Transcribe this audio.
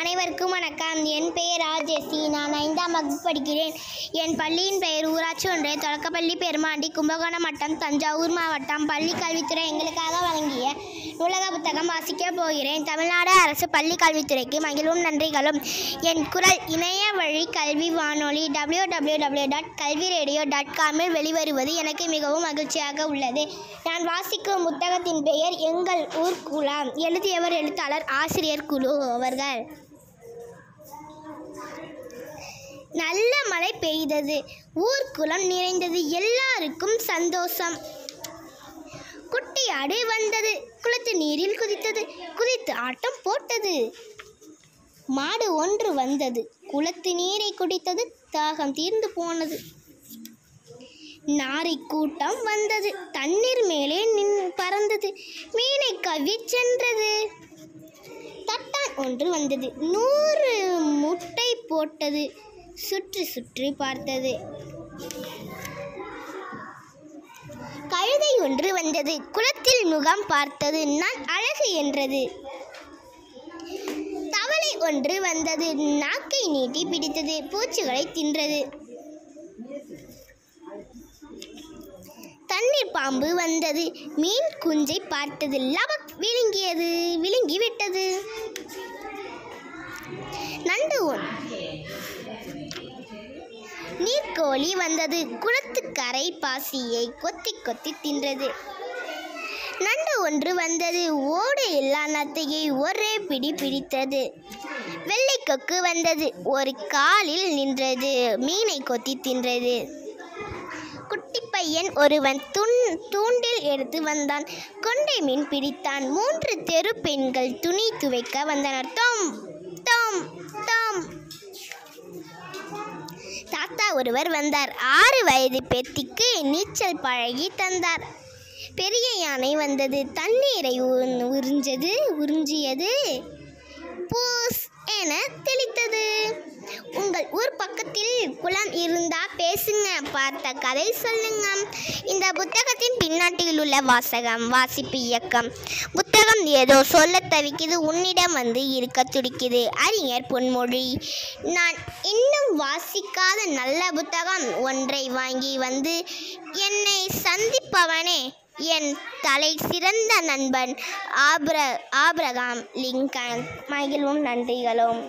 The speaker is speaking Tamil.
அனைவருக்கும் வணக்கம். என் பெயர் ராஜேசி. நான் 5ஆம் வகுப்பு படிக்கிறேன். என் பள்ளியின் பெயர் ஊராட்சி ஒன்றிய தொடக்கப்பள்ளி பெருமாண்டி, கும்பகோணம் வட்டம், தஞ்சாவூர் மாவட்டம். பள்ளி கல்வித்துறை எங்களுக்காக வழங்கிய நூலக புத்தகம் வாசிக்கப் போகிறேன். தமிழ்நாடு அரசு பள்ளி கல்வித்துறைக்கு மகிழ்வும் நன்றிகளும். என் குரல் இணைய வழி கல்வி வானொலி www.kalviradio.com வெளிவருவது எனக்கு மிகவும் மகிழ்ச்சியாக உள்ளது. நான் வாசிக்கும் புத்தகத்தின் பெயர் எங்கள் ஊர் குளம். எழுதியவர் எழுத்தாளர் ஆசிரியர் குழு அவர்கள். நல்ல மழை பெய்தது. ஊர்க்குளம் நிறைந்தது. எல்லாருக்கும் சந்தோஷம். குட்டி ஆடு வந்தது. குளத்து நீரில் குதித்தது. குதித்து ஆட்டம் போட்டது. மாடு ஒன்று வந்தது. குளத்து நீரை குடித்தது. தாகம் தீர்ந்து போனது. நாரை கூட்டம் வந்தது. தண்ணீர் மேலே பறந்தது. மீனை கவ்வி சென்றது. தட்டான் ஒன்று வந்தது. 100 முட்டை போட்டது. சுற்றி சுற்றி பார்த்தது. கழுதை ஒன்று வந்தது. குளத்தில் முகம் பார்த்தது. நான் அழகு என்றது. தவளை ஒன்று வந்தது. நாக்கை நீட்டி பிடித்தது. பூச்சிகளை தின்றது. தண்ணீர் பாம்பு வந்தது. மீன் குஞ்சை பார்த்தது. லபக் விழுங்கியது. விழுங்கிவிட்டது. நண்டு நீர்க்கோழி வந்தது. குளத்துக்கரை பாசியை கொத்தி கொத்தி தின்றது. நண்டு ஒன்று வந்தது. ஓடு எல்லா நத்தையை ஒரே பிடி பிடித்தது. வெள்ளை கொக்கு வந்தது. ஒரு காலில் நின்றது. மீனை கொத்தி தின்றது. குட்டி பையன் ஒருவன் தூண்டில் எடுத்து வந்தான். கொண்டை மீன் பிடித்தான். 3 தெரு பெண்கள் துணி துவைக்க வந்தனர். டோம் டோம் டோம். தாத்தா ஒருவர் வந்தார். 6 வயது பேத்திக்கு நீச்சல் பழகி தந்தார். பெரிய யானை வந்தது. தண்ணீரை உறிஞ்சியது. பூஸ் என தெளித்தது. உங்கள் ஊர் பக்கத்தில் குளம் இருந்தா பேசுங்க, பார்த்த கதை சொல்லுங்க. இந்த புத்தகத்தின் பின்னாட்டில் உள்ள வாசகம் வாசிப்பு இயக்கம். புத்தகம் ஏதோ சொல்ல தவிக்குது, உன்னிடம் வந்து இருக்க துடிக்குது. அறிஞர் பொன்மொழி. நான் இன்னும் வாசிக்காத நல்ல புத்தகம் ஒன்றை வாங்கி வந்து என்னை சந்திப்பவனே என் தலை சிறந்த நண்பன் ஆப்ரகாம் லிங்கன். மகிழ்வும் நன்றிகளும்.